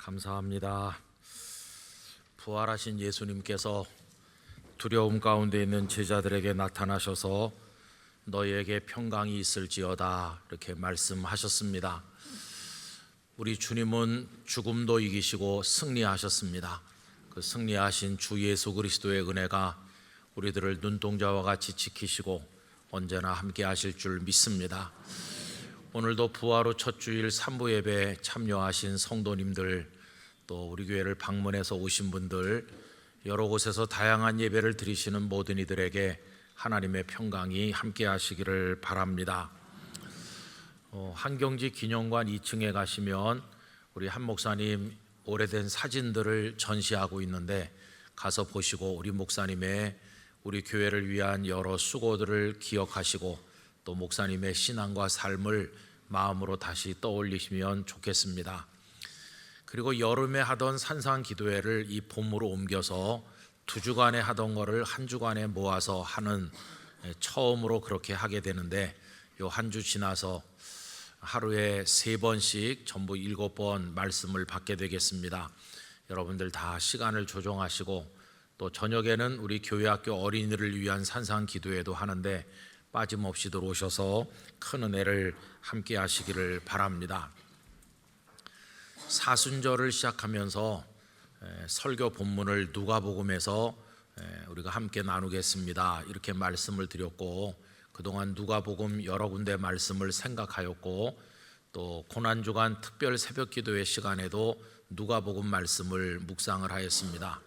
감사합니다. 부활하신 예수님께서 두려움 가운데 있는 제자들에게 나타나셔서 너희에게 평강이 있을지어다 이렇게 말씀하셨습니다. 우리 주님은 죽음도 이기시고 승리하셨습니다. 그 승리하신 주 예수 그리스도의 은혜가 우리들을 눈동자와 같이 지키시고 언제나 함께 하실 줄 믿습니다. 오늘도 부활 후 첫 주일 3부 예배에 참여하신 성도님들, 또 우리 교회를 방문해서 오신 분들, 여러 곳에서 다양한 예배를 드리시는 모든 이들에게 하나님의 평강이 함께 하시기를 바랍니다. 한경지 기념관 2층에 가시면 우리 한 목사님 오래된 사진들을 전시하고 있는데 가서 보시고 우리 목사님의 우리 교회를 위한 여러 수고들을 기억하시고 또 목사님의 신앙과 삶을 마음으로 다시 떠올리시면 좋겠습니다. 그리고 여름에 하던 산상 기도회를 이 봄으로 옮겨서 2주간에 하던 거를 한 주간에 모아서 하는, 처음으로 그렇게 하게 되는데 요 한 주 지나서 하루에 3번씩 전부 7번 말씀을 받게 되겠습니다. 여러분들 다 시간을 조정하시고 또 저녁에는 우리 교회학교 어린이를 위한 산상 기도회도 하는데 빠짐없이 들어오셔서 큰 은혜를 함께 하시기를 바랍니다. 사순절을 시작하면서 설교 본문을 누가복음에서 우리가 함께 나누겠습니다 이렇게 말씀을 드렸고, 그동안 누가복음 여러 군데 말씀을 생각하였고, 또 고난주간 특별 새벽기도회 시간에도 누가복음 말씀을 묵상을 하였습니다.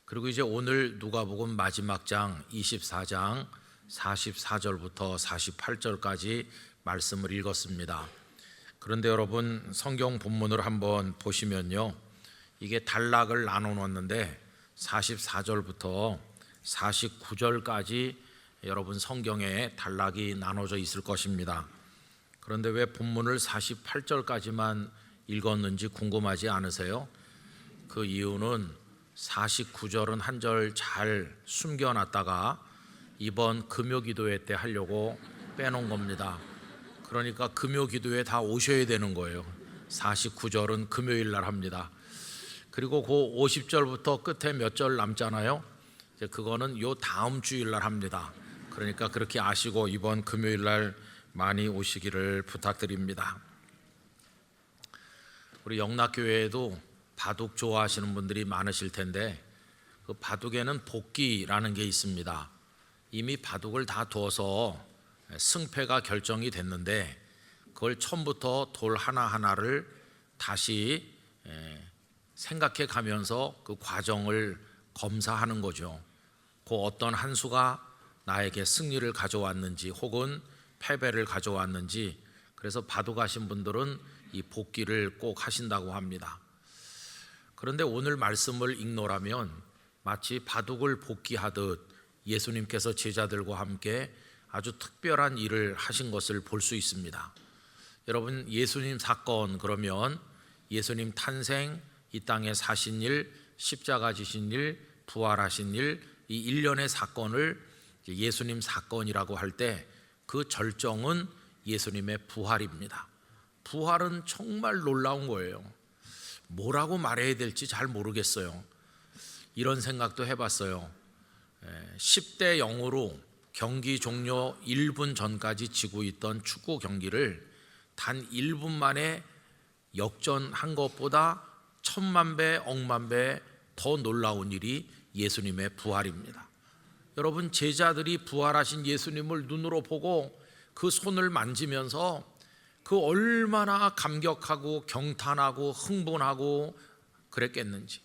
그리고 이제 오늘 누가복음 마지막 장 24장 44절부터 48절까지 말씀을 읽었습니다. 그런데 여러분, 성경 본문을 한번 보시면요, 이게 단락을 나눠 놓았는데 44절부터 49절까지 여러분 성경에 단락이 나눠져 있을 것입니다. 그런데 왜 본문을 48절까지만 읽었는지 궁금하지 않으세요? 그 이유는 49절은 한 절 잘 숨겨놨다가 이번 금요기도회 때 하려고 빼놓은 겁니다. 그러니까 금요기도회 다 오셔야 되는 거예요. 49절은 금요일 날 합니다. 그리고 그 50절부터 끝에 몇 절 남잖아요. 이제 그거는 요 다음 주일 날 합니다. 그러니까 그렇게 아시고 이번 금요일 날 많이 오시기를 부탁드립니다. 우리 영락교회에도 바둑 좋아하시는 분들이 많으실 텐데 그 바둑에는 복기라는 게 있습니다. 이미 바둑을 다 둬서 승패가 결정이 됐는데 그걸 처음부터 돌 하나하나를 다시 생각해 가면서 그 과정을 검사하는 거죠. 그 어떤 한 수가 나에게 승리를 가져왔는지 혹은 패배를 가져왔는지, 그래서 바둑하신 분들은 이 복기를 꼭 하신다고 합니다. 그런데 오늘 말씀을 읽노라면 마치 바둑을 복기하듯 예수님께서 제자들과 함께 아주 특별한 일을 하신 것을 볼 수 있습니다. 여러분, 예수님 사건 그러면 예수님 탄생, 이 땅에 사신 일, 십자가 지신 일, 부활하신 일, 이 일련의 사건을 예수님 사건이라고 할 때 그 절정은 예수님의 부활입니다. 부활은 정말 놀라운 거예요. 뭐라고 말해야 될지 잘 모르겠어요. 이런 생각도 해봤어요. 10대 0으로 경기 종료 1분 전까지 지고 있던 축구 경기를 단 1분 만에 역전한 것보다 1000만 배, 억만 배 더 놀라운 일이 예수님의 부활입니다. 여러분, 제자들이 부활하신 예수님을 눈으로 보고 그 손을 만지면서 그 얼마나 감격하고 경탄하고 흥분하고 그랬겠는지,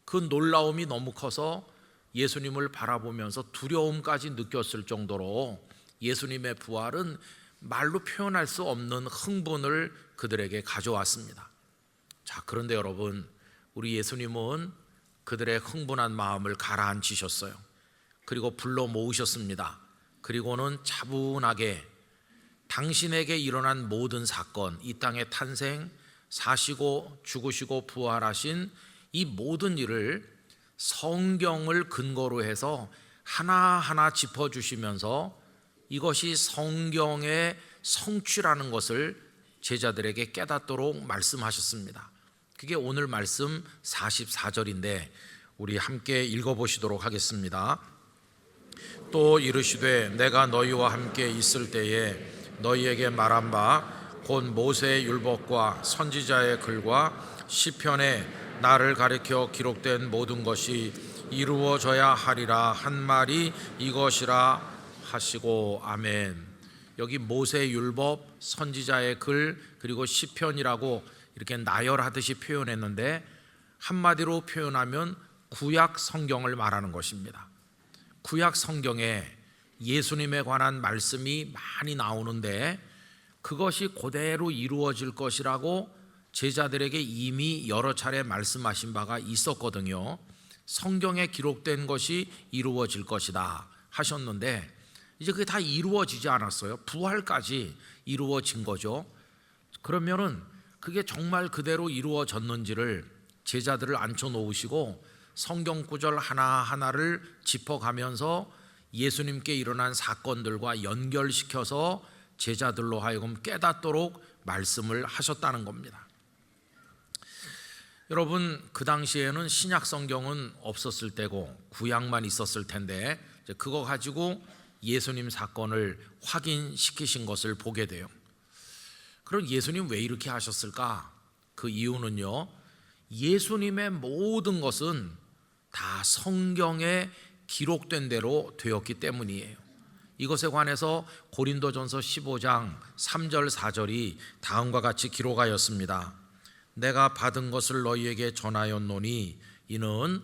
그 놀라움이 너무 커서 예수님을 바라보면서 두려움까지 느꼈을 정도로 예수님의 부활은 말로 표현할 수 없는 흥분을 그들에게 가져왔습니다. 자, 그런데 여러분, 우리 예수님은 그들의 흥분한 마음을 가라앉히셨어요. 그리고 불러 모으셨습니다. 그리고는 차분하게 당신에게 일어난 모든 사건, 이 땅의 탄생, 사시고 죽으시고 부활하신 이 모든 일을 성경을 근거로 해서 하나하나 짚어주시면서 이것이 성경의 성취라는 것을 제자들에게 깨닫도록 말씀하셨습니다. 그게 오늘 말씀 44절인데 우리 함께 읽어보시도록 하겠습니다. 또 이르시되 내가 너희와 함께 있을 때에 너희에게 말한 바 곧 모세의 율법과 선지자의 글과 시편에 나를 가리켜 기록된 모든 것이 이루어져야 하리라 한 말이 이것이라 하시고. 아멘. 여기 모세의 율법, 선지자의 글, 그리고 시편이라고 이렇게 나열하듯이 표현했는데 한마디로 표현하면 구약 성경을 말하는 것입니다. 구약 성경에 예수님에 관한 말씀이 많이 나오는데 그것이 그대로 이루어질 것이라고 제자들에게 이미 여러 차례 말씀하신 바가 있었거든요. 성경에 기록된 것이 이루어질 것이다 하셨는데 이제 그게 다 이루어지지 않았어요. 부활까지 이루어진 거죠. 그러면은 그게 정말 그대로 이루어졌는지를 제자들을 앉혀 놓으시고 성경 구절 하나하나를 짚어가면서 예수님께 일어난 사건들과 연결시켜서 제자들로 하여금 깨닫도록 말씀을 하셨다는 겁니다. 여러분, 그 당시에는 신약 성경은 없었을 때고 구약만 있었을 텐데 그거 가지고 예수님 사건을 확인시키신 것을 보게 돼요. 그럼 예수님 왜 이렇게 하셨을까? 그 이유는요, 예수님의 모든 것은 다 성경에 기록된 대로 되었기 때문이에요. 이것에 관해서 고린도전서 15장 3절 4절이 다음과 같이 기록하였습니다. 내가 받은 것을 너희에게 전하였노니 이는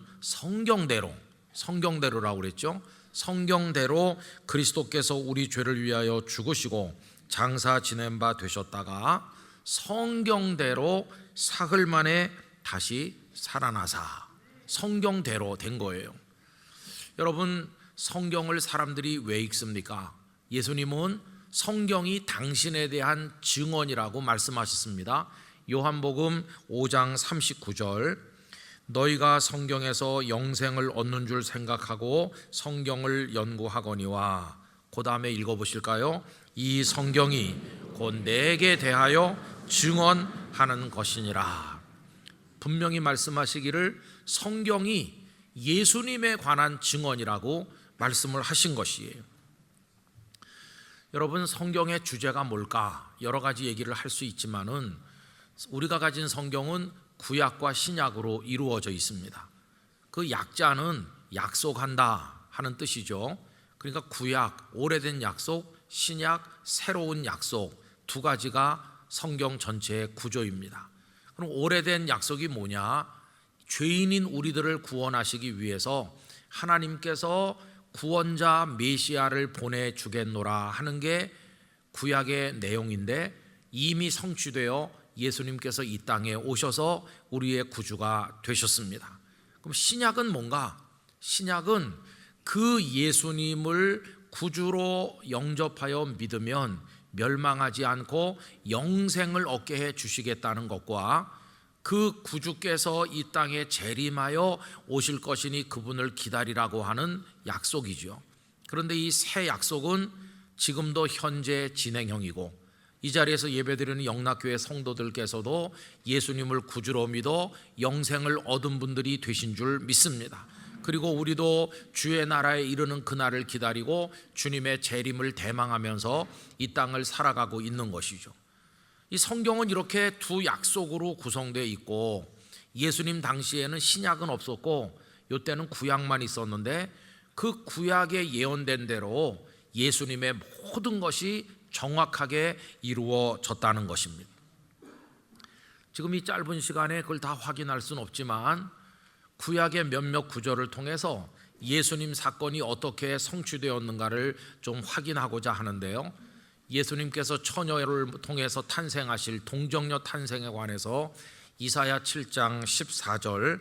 성경대로라고 그랬죠. 성경대로 그리스도께서 우리 죄를 위하여 죽으시고 장사 지낸 바 되셨다가 성경대로 사흘 만에 다시 살아나사, 성경대로 된 거예요. 여러분, 성경을 사람들이 왜 읽습니까? 예수님은 성경이 당신에 대한 증언이라고 말씀하셨습니다. 요한복음 5장 39절, 너희가 성경에서 영생을 얻는 줄 생각하고 성경을 연구하거니와, 그 다음에 읽어보실까요? 이 성경이 곧 내게 대하여 증언하는 것이니라. 분명히 말씀하시기를 성경이 예수님에 관한 증언이라고 말씀을 하신 것이에요. 여러분, 성경의 주제가 뭘까? 여러 가지 얘기를 할 수 있지만은 우리가 가진 성경은 구약과 신약으로 이루어져 있습니다. 그 약자는 약속한다 하는 뜻이죠. 그러니까 구약, 오래된 약속, 신약, 새로운 약속, 두 가지가 성경 전체의 구조입니다. 그럼 오래된 약속이 뭐냐? 죄인인 우리들을 구원하시기 위해서 하나님께서 구원자 메시아를 보내주겠노라 하는 게 구약의 내용인데 이미 성취되어 예수님께서 이 땅에 오셔서 우리의 구주가 되셨습니다. 그럼 신약은 뭔가? 신약은 그 예수님을 구주로 영접하여 믿으면 멸망하지 않고 영생을 얻게 해 주시겠다는 것과 그 구주께서 이 땅에 재림하여 오실 것이니 그분을 기다리라고 하는 약속이죠. 그런데 이 새 약속은 지금도 현재 진행형이고 이 자리에서 예배드리는 영락교회 성도들께서도 예수님을 구주로 믿어 영생을 얻은 분들이 되신 줄 믿습니다. 그리고 우리도 주의 나라에 이르는 그날을 기다리고 주님의 재림을 대망하면서 이 땅을 살아가고 있는 것이죠. 이 성경은 이렇게 두 약속으로 구성되어 있고 예수님 당시에는 신약은 없었고 이때는 구약만 있었는데 그 구약에 예언된 대로 예수님의 모든 것이 정확하게 이루어졌다는 것입니다. 지금 이 짧은 시간에 그걸 다 확인할 수는 없지만 구약의 몇몇 구절을 통해서 예수님 사건이 어떻게 성취되었는가를 좀 확인하고자 하는데요. 예수님께서 처녀를 통해서 탄생하실 동정녀 탄생에 관해서 이사야 7장 14절,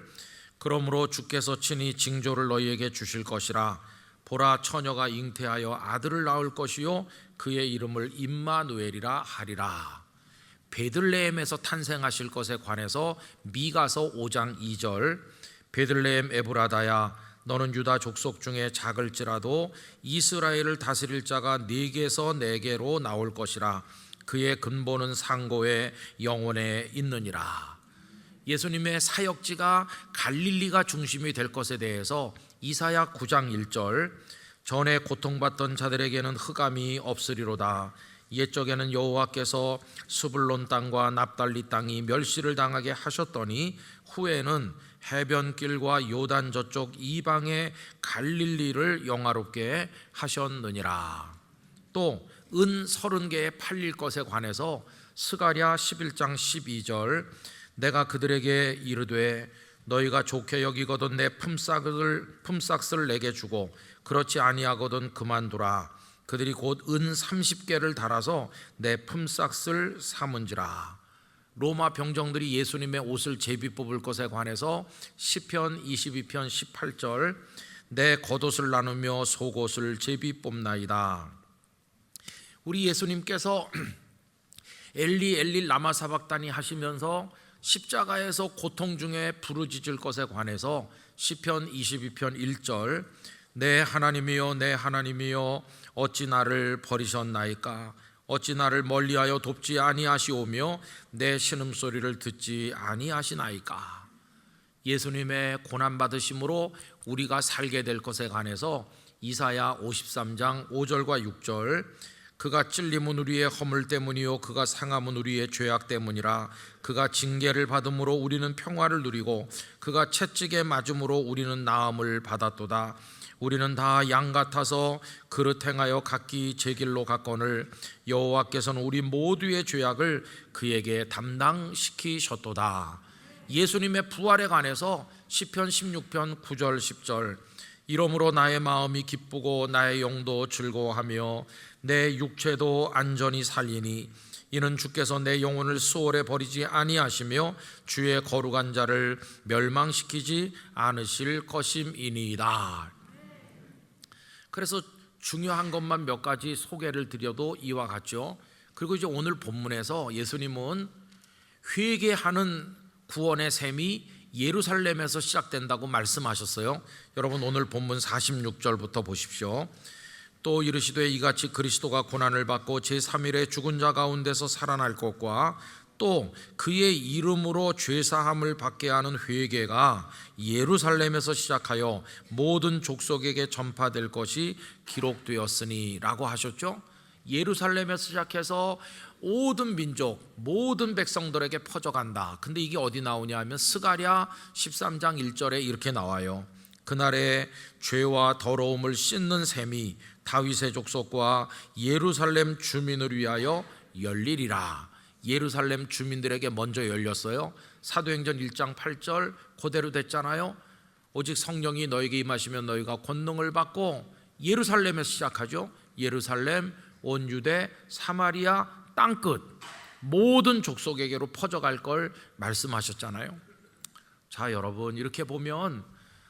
그러므로 주께서 친히 징조를 너희에게 주실 것이라. 보라, 처녀가 잉태하여 아들을 낳을 것이요 그의 이름을 임마누엘이라 하리라. 베들레헴에서 탄생하실 것에 관해서 미가서 5장 2절, 베들레헴 에브라다야 너는 유다 족속 중에 작을지라도 이스라엘을 다스릴 자가 네게서 네게로 나올 것이라. 그의 근본은 상고에 영원에 있느니라. 예수님의 사역지가 갈릴리가 중심이 될 것에 대해서 이사야 9장 1절 전에 고통받던 자들에게는 흑암이 없으리로다. 옛적에는 여호와께서 스불론 땅과 납달리 땅이 멸시를 당하게 하셨더니 후에는 해변길과 요단 저쪽 이방의 갈릴리를 영화롭게 하셨느니라. 또 은 30개에 팔릴 것에 관해서 스가랴 11장 12절 내가 그들에게 이르되 너희가 좋게 여기거든 내 품삯을 내게 주고 그렇지 아니하거든 그만두라. 그들이 곧 은 30개를 달아서 내 품삯을 삼은지라. 로마 병정들이 예수님의 옷을 제비 뽑을 것에 관해서 시편 22편 18절 내 겉옷을 나누며 속옷을 제비 뽑나이다. 우리 예수님께서 엘리 엘리 라마 사박다니 하시면서 십자가에서 고통 중에 부르짖을 것에 관해서 시편 22편 1절 내 하나님이여 내 하나님이여 어찌 나를 버리셨나이까. 어찌 나를 멀리하여 돕지 아니하시오며 내 신음소리를 듣지 아니하시나이까. 예수님의 고난받으심으로 우리가 살게 될 것에 관해서 이사야 53장 5절과 6절 그가 찔림은 우리의 허물 때문이요 그가 상함은 우리의 죄악 때문이라. 그가 징계를 받음으로 우리는 평화를 누리고 그가 채찍에 맞음으로 우리는 나음을 받았도다. 우리는 다 양 같아서 그릇 행하여 각기 제 길로 갔거늘 여호와께서는 우리 모두의 죄악을 그에게 담당시키셨도다. 예수님의 부활에 관해서 시편 16편 9절 10절 이러므로 나의 마음이 기쁘고 나의 영도 즐거워하며 내 육체도 안전히 살리니 이는 주께서 내 영혼을 수월에 버리지 아니하시며 주의 거룩한 자를 멸망시키지 않으실 것임이니이다. 그래서 중요한 것만 몇 가지 소개를 드려도 이와 같죠. 그리고 이제 오늘 본문에서 예수님은 회개하는 구원의 셈이 예루살렘에서 시작된다고 말씀하셨어요. 여러분 오늘 본문 46절부터 보십시오. 또 이르시되 이같이 그리스도가 고난을 받고 제3일에 죽은 자 가운데서 살아날 것과 또 그의 이름으로 죄사함을 받게 하는 회개가 예루살렘에서 시작하여 모든 족속에게 전파될 것이 기록되었으니 라고 하셨죠. 예루살렘에서 시작해서 모든 민족, 모든 백성들에게 퍼져간다. 근데 이게 어디 나오냐 하면 스가랴 13장 1절에 이렇게 나와요. 그날에 죄와 더러움을 씻는 셈이 다윗의 족속과 예루살렘 주민을 위하여 열리리라. 예루살렘 주민들에게 먼저 열렸어요. 사도행전 1장 8절 그대로 됐잖아요. 오직 성령이 너에게 임하시면 너희가 권능을 받고 예루살렘에서 시작하죠. 예루살렘, 온 유대, 사마리아 땅끝 모든 족속에게로 퍼져갈 걸 말씀하셨잖아요. 자, 여러분 이렇게 보면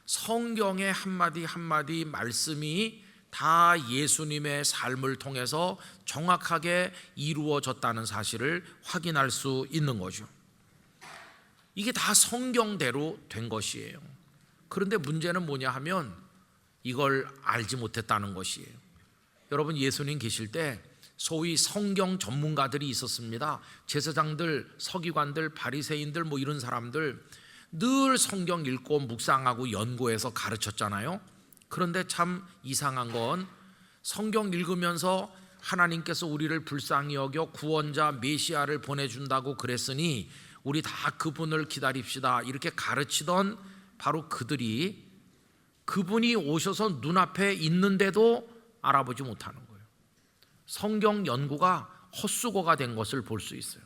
성경의 한마디 한마디 말씀이 다 예수님의 삶을 통해서 정확하게 이루어졌다는 사실을 확인할 수 있는 거죠. 이게 다 성경대로 된 것이에요. 그런데 문제는 뭐냐 하면 이걸 알지 못했다는 것이에요. 여러분 예수님 계실 때 소위 성경 전문가들이 있었습니다. 제사장들, 서기관들, 바리새인들 뭐 이런 사람들 늘 성경 읽고 묵상하고 연구해서 가르쳤잖아요. 그런데 참 이상한 건 성경 읽으면서 하나님께서 우리를 불쌍히 여겨 구원자 메시아를 보내준다고 그랬으니 우리 다 그분을 기다립시다 이렇게 가르치던 바로 그들이 그분이 오셔서 눈앞에 있는데도 알아보지 못하는 거예요. 성경 연구가 헛수고가 된 것을 볼 수 있어요.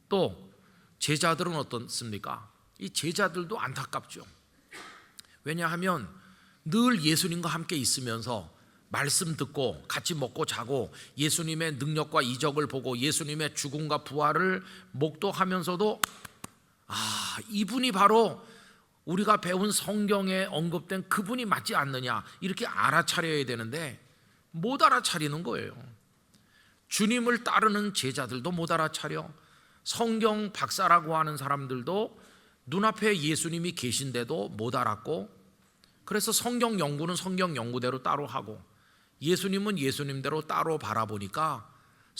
또 제자들은 어떻습니까? 이 제자들도 안타깝죠. 왜냐하면 늘 예수님과 함께 있으면서 말씀 듣고 같이 먹고 자고 예수님의 능력과 이적을 보고 예수님의 죽음과 부활을 목도하면서도 이분이 바로 우리가 배운 성경에 언급된 그분이 맞지 않느냐 이렇게 알아차려야 되는데 못 알아차리는 거예요. 주님을 따르는 제자들도 못 알아차려. 성경 박사라고 하는 사람들도 눈앞에 예수님이 계신데도 못 알았고, 그래서 성경 연구는 성경 연구대로 따로 하고 예수님은 예수님대로 따로 바라보니까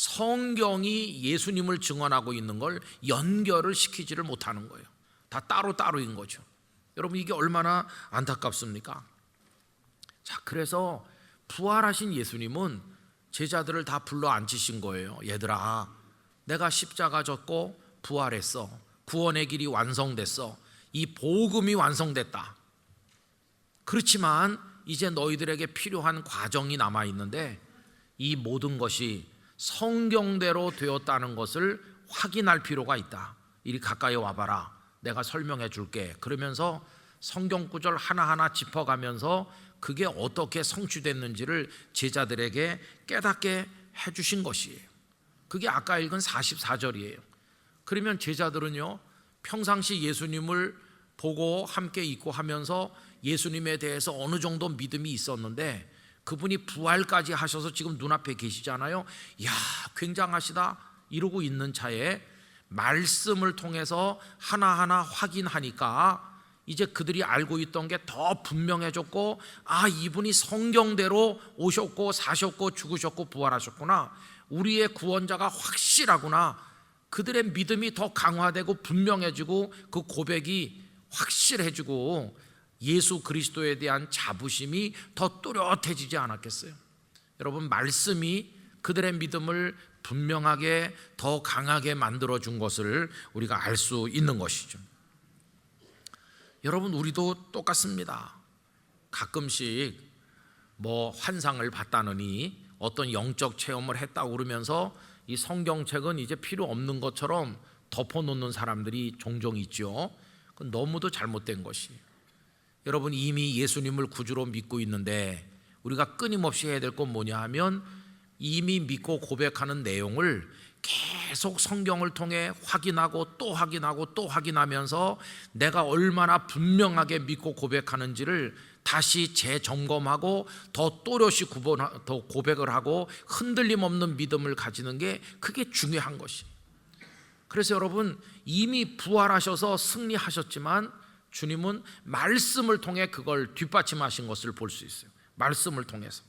성경이 예수님을 증언하고 있는 걸 연결을 시키지를 못하는 거예요. 다 따로따로인 거죠. 여러분, 이게 얼마나 안타깝습니까? 자, 그래서 부활하신 예수님은 제자들을 다 불러 앉히신 거예요. 얘들아, 내가 십자가 졌고 부활했어. 구원의 길이 완성됐어. 이 복음이 완성됐다. 그렇지만 이제 너희들에게 필요한 과정이 남아 있는데, 이 모든 것이 성경대로 되었다는 것을 확인할 필요가 있다. 이리 가까이 와봐라. 내가 설명해 줄게. 그러면서 성경 구절 하나하나 짚어가면서 그게 어떻게 성취됐는지를 제자들에게 깨닫게 해주신 것이에요. 그게 아까 읽은 44절이에요. 그러면 제자들은요, 평상시 예수님을 보고 함께 있고 하면서 예수님에 대해서 어느 정도 믿음이 있었는데, 그분이 부활까지 하셔서 지금 눈앞에 계시잖아요. 이야, 굉장하시다 이러고 있는 차에 말씀을 통해서 하나하나 확인하니까 이제 그들이 알고 있던 게 더 분명해졌고, 아, 이분이 성경대로 오셨고 사셨고 죽으셨고 부활하셨구나, 우리의 구원자가 확실하구나. 그들의 믿음이 더 강화되고 분명해지고 그 고백이 확실해지고 예수 그리스도에 대한 자부심이 더 또렷해지지 않았겠어요? 여러분, 말씀이 그들의 믿음을 분명하게 더 강하게 만들어준 것을 우리가 알 수 있는 것이죠. 여러분, 우리도 똑같습니다. 가끔씩 환상을 봤다느니 어떤 영적 체험을 했다고 그러면서 이 성경책은 이제 필요 없는 것처럼 덮어놓는 사람들이 종종 있죠. 그건 너무도 잘못된 것이에요. 여러분, 이미 예수님을 구주로 믿고 있는데 우리가 끊임없이 해야 될 건 뭐냐 하면, 이미 믿고 고백하는 내용을 계속 성경을 통해 확인하고 또 확인하고 또 확인하면서 내가 얼마나 분명하게 믿고 고백하는지를 다시 재점검하고 더 또렷이 더 고백을 하고 흔들림 없는 믿음을 가지는 게, 그게 중요한 것이. 그래서 여러분, 이미 부활하셔서 승리하셨지만 주님은 말씀을 통해 그걸 뒷받침하신 것을 볼 수 있어요. 말씀을 통해서.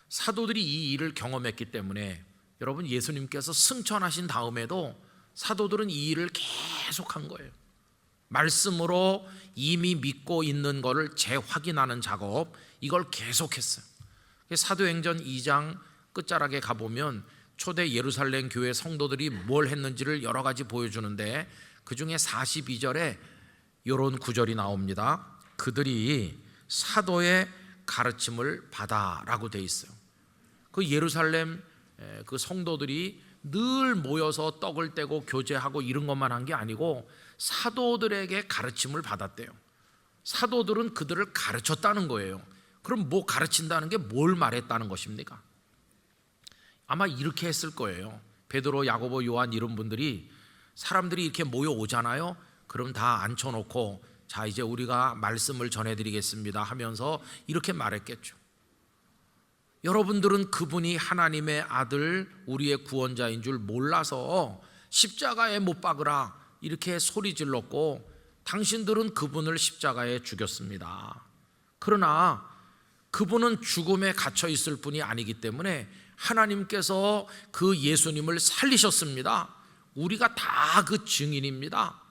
사도들이 이 일을 경험했기 때문에 여러분, 예수님께서 승천하신 다음에도 사도들은 이 일을 계속한 거예요. 말씀으로 이미 믿고 있는 것을 재확인하는 작업, 이걸 계속했어요. 사도행전 2장 끝자락에 가보면 초대 예루살렘 교회 성도들이 뭘 했는지를 여러 가지 보여주는데, 그 중에 42절에 이런 구절이 나옵니다. 그들이 사도의 가르침을 받아라고 돼 있어요. 그 예루살렘 그 성도들이 늘 모여서 떡을 떼고 교제하고 이런 것만 한 게 아니고 사도들에게 가르침을 받았대요. 사도들은 그들을 가르쳤다는 거예요. 그럼 가르친다는 게 뭘 말했다는 것입니까? 아마 이렇게 했을 거예요. 베드로, 야고보, 요한 이런 분들이, 사람들이 이렇게 모여오잖아요. 그럼 다 앉혀놓고, 자, 이제 우리가 말씀을 전해드리겠습니다 하면서 이렇게 말했겠죠. 여러분들은 그분이 하나님의 아들, 우리의 구원자인 줄 몰라서 십자가에 못 박으라 이렇게 소리 질렀고, 당신들은 그분을 십자가에 죽였습니다. 그러나 그분은 죽음에 갇혀 있을 뿐이 아니기 때문에 하나님께서 그 예수님을 살리셨습니다. 우리가 다 그 증인입니다.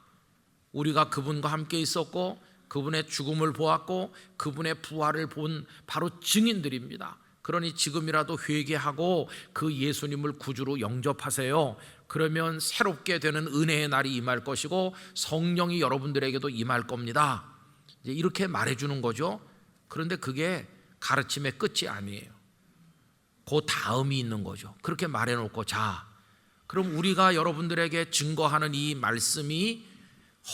우리가 그분과 함께 있었고 그분의 죽음을 보았고 그분의 부활을 본 바로 증인들입니다. 그러니 지금이라도 회개하고 그 예수님을 구주로 영접하세요. 그러면 새롭게 되는 은혜의 날이 임할 것이고 성령이 여러분들에게도 임할 겁니다. 이제 이렇게 말해주는 거죠. 그런데 그게 가르침의 끝이 아니에요. 그 다음이 있는 거죠. 그렇게 말해놓고, 자, 그럼 우리가 여러분들에게 증거하는 이 말씀이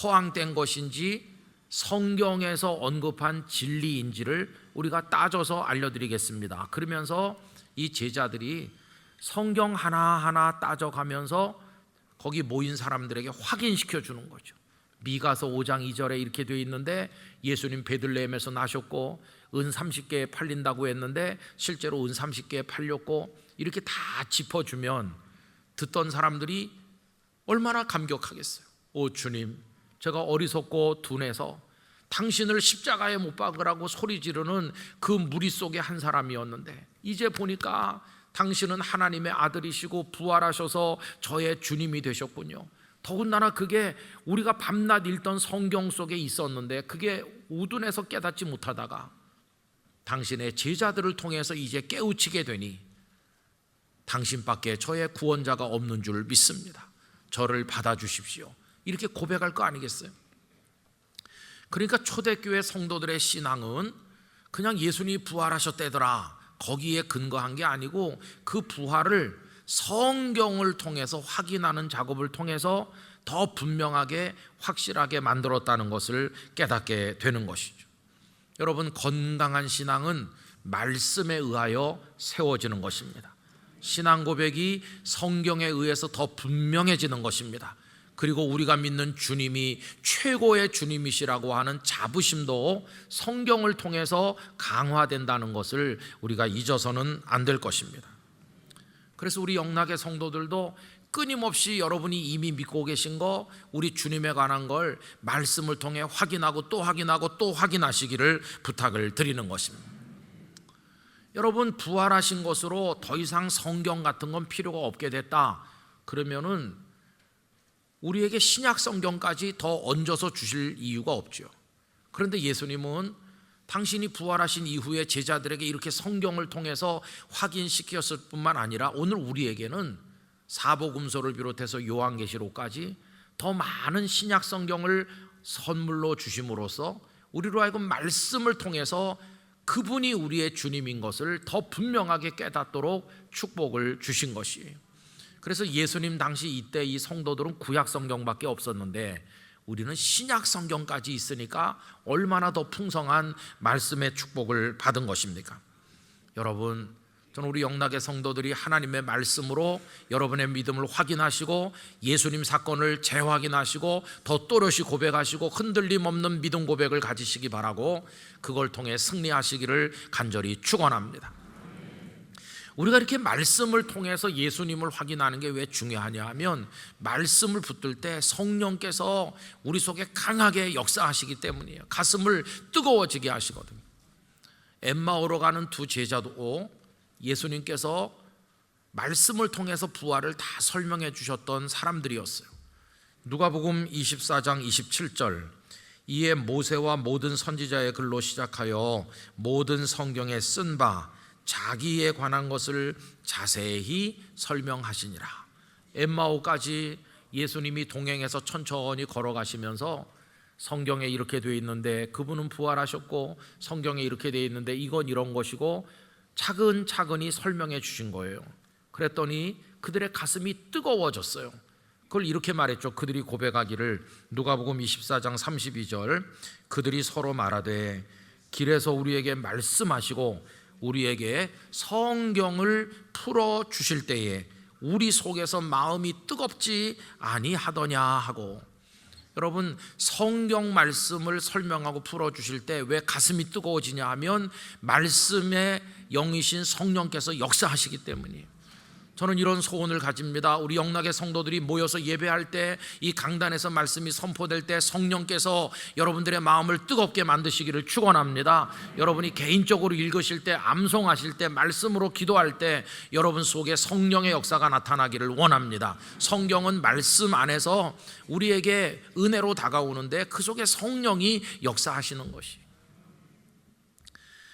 허황된 것인지 성경에서 언급한 진리인지를 우리가 따져서 알려드리겠습니다. 그러면서 이 제자들이 성경 하나하나 따져가면서 거기 모인 사람들에게 확인시켜 주는 거죠. 미가서 5장 2절에 이렇게 되어 있는데, 예수님 베들레헴에서 나셨고 은 30개에 팔린다고 했는데 실제로 은 30개에 팔렸고, 이렇게 다 짚어주면 듣던 사람들이 얼마나 감격하겠어요. 오 주님, 제가 어리석고 둔해서 당신을 십자가에 못 박으라고 소리 지르는 그 무리 속에 한 사람이었는데 이제 보니까 당신은 하나님의 아들이시고 부활하셔서 저의 주님이 되셨군요. 더군다나 그게 우리가 밤낮 읽던 성경 속에 있었는데 그게 우둔해서 깨닫지 못하다가 당신의 제자들을 통해서 이제 깨우치게 되니 당신밖에 저의 구원자가 없는 줄 믿습니다. 저를 받아주십시오. 이렇게 고백할 거 아니겠어요? 그러니까 초대교회 성도들의 신앙은 그냥 예수님이 부활하셨대더라 거기에 근거한 게 아니고 그 부활을 성경을 통해서 확인하는 작업을 통해서 더 분명하게 확실하게 만들었다는 것을 깨닫게 되는 것이죠. 여러분, 건강한 신앙은 말씀에 의하여 세워지는 것입니다. 신앙 고백이 성경에 의해서 더 분명해지는 것입니다. 그리고 우리가 믿는 주님이 최고의 주님이시라고 하는 자부심도 성경을 통해서 강화된다는 것을 우리가 잊어서는 안 될 것입니다. 그래서 우리 영락의 성도들도 끊임없이 여러분이 이미 믿고 계신 거, 우리 주님에 관한 걸 말씀을 통해 확인하고 또 확인하고 또 확인하시기를 부탁을 드리는 것입니다. 여러분, 부활하신 것으로 더 이상 성경 같은 건 필요가 없게 됐다 그러면은 우리에게 신약 성경까지 더 얹어서 주실 이유가 없죠. 그런데 예수님은 당신이 부활하신 이후에 제자들에게 이렇게 성경을 통해서 확인시켰을 뿐만 아니라 오늘 우리에게는 사복음서를 비롯해서 요한계시록까지 더 많은 신약 성경을 선물로 주심으로써 우리로 하여금 말씀을 통해서 그분이 우리의 주님인 것을 더 분명하게 깨닫도록 축복을 주신 것이에요. 그래서 예수님 당시 이때 이 성도들은 구약 성경밖에 없었는데 우리는 신약 성경까지 있으니까 얼마나 더 풍성한 말씀의 축복을 받은 것입니까? 여러분, 저는 우리 영락의 성도들이 하나님의 말씀으로 여러분의 믿음을 확인하시고 예수님 사건을 재확인하시고 더 또렷이 고백하시고 흔들림 없는 믿음 고백을 가지시기 바라고 그걸 통해 승리하시기를 간절히 축원합니다. 우리가 이렇게 말씀을 통해서 예수님을 확인하는 게 왜 중요하냐 하면 말씀을 붙들 때 성령께서 우리 속에 강하게 역사하시기 때문이에요. 가슴을 뜨거워지게 하시거든요. 엠마오로 가는 두 제자도 예수님께서 말씀을 통해서 부활을 다 설명해 주셨던 사람들이었어요. 누가복음 24장 27절, 이에 모세와 모든 선지자의 글로 시작하여 모든 성경에 쓴 바 자기에 관한 것을 자세히 설명하시니라. 엠마오까지 예수님이 동행해서 천천히 걸어가시면서 성경에 이렇게 되어 있는데 그분은 부활하셨고 성경에 이렇게 되어 있는데 이건 이런 것이고 차근차근히 설명해 주신 거예요. 그랬더니 그들의 가슴이 뜨거워졌어요. 그걸 이렇게 말했죠. 그들이 고백하기를, 누가복음 24장 32절, 그들이 서로 말하되 길에서 우리에게 말씀하시고 우리에게 성경을 풀어 주실 때에 우리 속에서 마음이 뜨겁지 아니하더냐 하고. 여러분, 성경 말씀을 설명하고 풀어 주실 때 왜 가슴이 뜨거워지냐 하면 말씀의 영이신 성령께서 역사하시기 때문이에요. 저는 이런 소원을 가집니다. 우리 영락의 성도들이 모여서 예배할 때, 이 강단에서 말씀이 선포될 때 성령께서 여러분들의 마음을 뜨겁게 만드시기를 축원합니다. 여러분이 개인적으로 읽으실 때, 암송하실 때, 말씀으로 기도할 때 여러분 속에 성령의 역사가 나타나기를 원합니다. 성경은 말씀 안에서 우리에게 은혜로 다가오는데 그 속에 성령이 역사하시는 것이.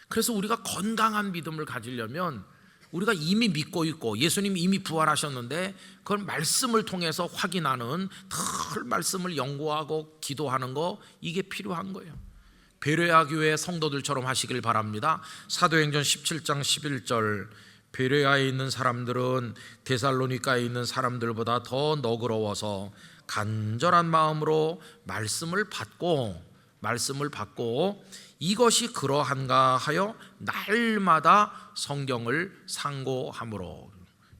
그래서 우리가 건강한 믿음을 가지려면 우리가 이미 믿고 있고 예수님이 이미 부활하셨는데 그걸 말씀을 통해서 확인하는, 늘 말씀을 연구하고 기도하는 거, 이게 필요한 거예요. 베레아 교회 성도들처럼 하시길 바랍니다. 사도행전 17장 11절, 베레아에 있는 사람들은 데살로니가에 있는 사람들보다 더 너그러워서 간절한 마음으로 말씀을 받고 이것이 그러한가 하여 날마다 성경을 상고함으로.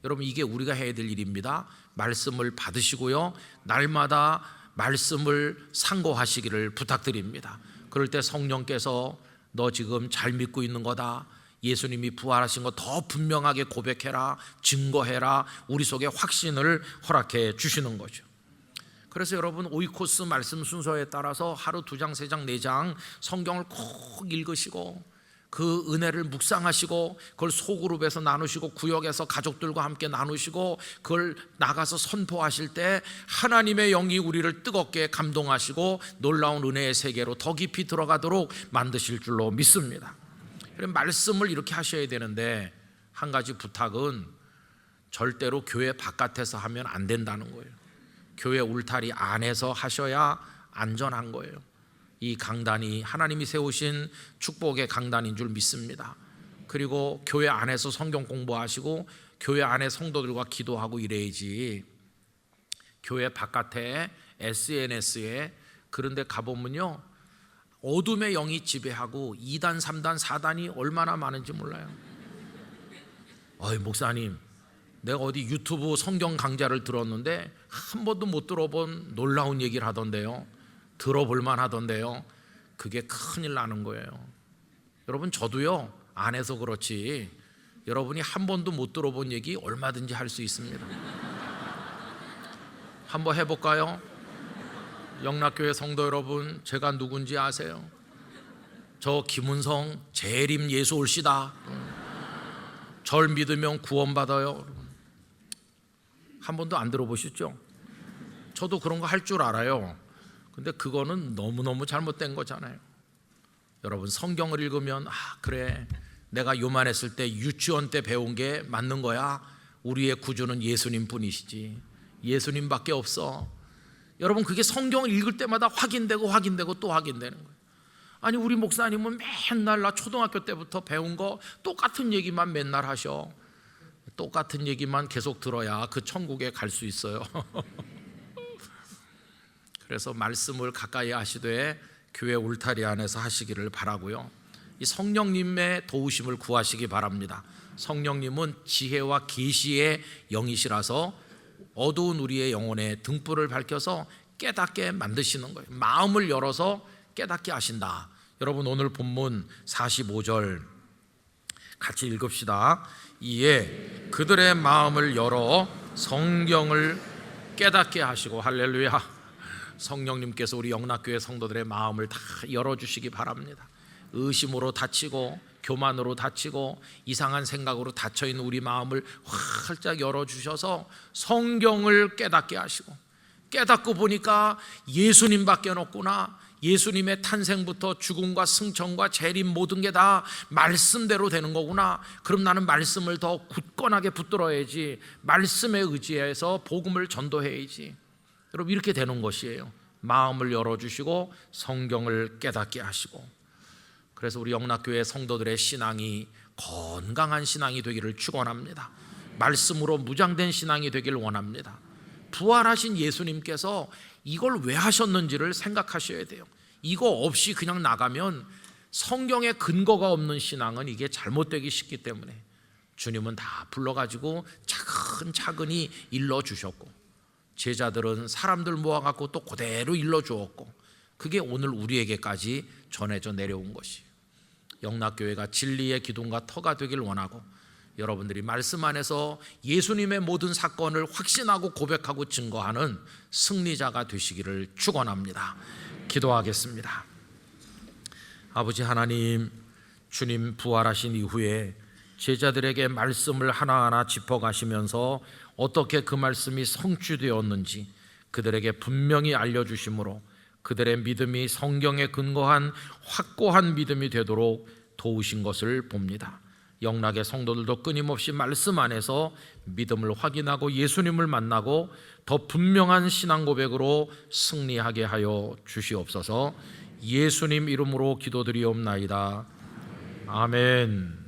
여러분, 이게 우리가 해야 될 일입니다. 말씀을 받으시고요, 날마다 말씀을 상고하시기를 부탁드립니다. 그럴 때 성령께서 너 지금 잘 믿고 있는 거다, 예수님이 부활하신 거 더 분명하게 고백해라, 증거해라, 우리 속에 확신을 허락해 주시는 거죠. 그래서 여러분, 오이코스 말씀 순서에 따라서 하루 2장, 3장, 4장 성경을 꼭 읽으시고 그 은혜를 묵상하시고 그걸 소그룹에서 나누시고 구역에서 가족들과 함께 나누시고 그걸 나가서 선포하실 때 하나님의 영이 우리를 뜨겁게 감동하시고 놀라운 은혜의 세계로 더 깊이 들어가도록 만드실 줄로 믿습니다. 말씀을 이렇게 하셔야 되는데 한 가지 부탁은 절대로 교회 바깥에서 하면 안 된다는 거예요. 교회 울타리 안에서 하셔야 안전한 거예요. 이 강단이 하나님이 세우신 축복의 강단인 줄 믿습니다. 그리고 교회 안에서 성경 공부하시고 교회 안에 성도들과 기도하고 이래야지, 교회 바깥에 SNS에 그런 데 가보면요, 어둠의 영이 지배하고 2단, 3단, 4단이 얼마나 많은지 몰라요. 어이 목사님, 내가 어디 유튜브 성경 강좌를 들었는데 한 번도 못 들어본 놀라운 얘기를 하던데요, 들어볼만 하던데요. 그게 큰일 나는 거예요. 여러분, 저도요 안 해서 그렇지 여러분이 한 번도 못 들어본 얘기 얼마든지 할 수 있습니다. 한번 해볼까요? 영락교회 성도 여러분, 제가 누군지 아세요? 저 김은성 재림 예수 올시다. 절 믿으면 구원받아요. 한 번도 안 들어보셨죠? 저도 그런 거 할 줄 알아요. 근데 그거는 너무너무 잘못된 거잖아요. 여러분, 성경을 읽으면 그래, 내가 요만했을 때 유치원 때 배운 게 맞는 거야. 우리의 구주는 예수님 뿐이시지 예수님밖에 없어. 여러분, 그게 성경을 읽을 때마다 확인되고 또 확인되는 거예요. 아니, 우리 목사님은 맨날 나 초등학교 때부터 배운 거 똑같은 얘기만 맨날 하셔. 똑같은 얘기만 계속 들어야 그 천국에 갈 수 있어요. 그래서 말씀을 가까이 하시되 교회 울타리 안에서 하시기를 바라고요. 이 성령님의 도우심을 구하시기 바랍니다. 성령님은 지혜와 계시의 영이시라서 어두운 우리의 영혼에 등불을 밝혀서 깨닫게 만드시는 거예요. 마음을 열어서 깨닫게 하신다. 여러분, 오늘 본문 45절 같이 읽읍시다. 이에 그들의 마음을 열어 성경을 깨닫게 하시고, 할렐루야. 성령님께서 우리 영락교회 성도들의 마음을 다 열어주시기 바랍니다. 의심으로 닫히고 교만으로 닫히고 이상한 생각으로 닫혀있는 우리 마음을 활짝 열어주셔서 성경을 깨닫게 하시고, 깨닫고 보니까 예수님밖에 없구나. 예수님의 탄생부터 죽음과 승천과 재림 모든 게 다 말씀대로 되는 거구나. 그럼 나는 말씀을 더 굳건하게 붙들어야지, 말씀에 의지해서 복음을 전도해야지. 여러분, 이렇게 되는 것이에요. 마음을 열어주시고 성경을 깨닫게 하시고. 그래서 우리 영락교회 성도들의 신앙이 건강한 신앙이 되기를 축원합니다. 말씀으로 무장된 신앙이 되기를 원합니다. 부활하신 예수님께서 이걸 왜 하셨는지를 생각하셔야 돼요. 이거 없이 그냥 나가면 성경에 근거가 없는 신앙은 이게 잘못되기 쉽기 때문에 주님은 다 불러가지고 차근차근히 일러주셨고, 제자들은 사람들 모아갖고 또 그대로 일러주었고, 그게 오늘 우리에게까지 전해져 내려온 것이에요. 영락교회가 진리의 기둥과 터가 되길 원하고, 여러분들이 말씀 안에서 예수님의 모든 사건을 확신하고 고백하고 증거하는 승리자가 되시기를 축원합니다. 기도하겠습니다. 아버지 하나님, 주님 부활하신 이후에 제자들에게 말씀을 하나하나 짚어가시면서 어떻게 그 말씀이 성취되었는지 그들에게 분명히 알려주심으로 그들의 믿음이 성경에 근거한 확고한 믿음이 되도록 도우신 것을 봅니다. 영락의 성도들도 끊임없이 말씀 안에서 믿음을 확인하고 예수님을 만나고 더 분명한 신앙 고백으로 승리하게 하여 주시옵소서. 예수님 이름으로 기도드리옵나이다. 아멘.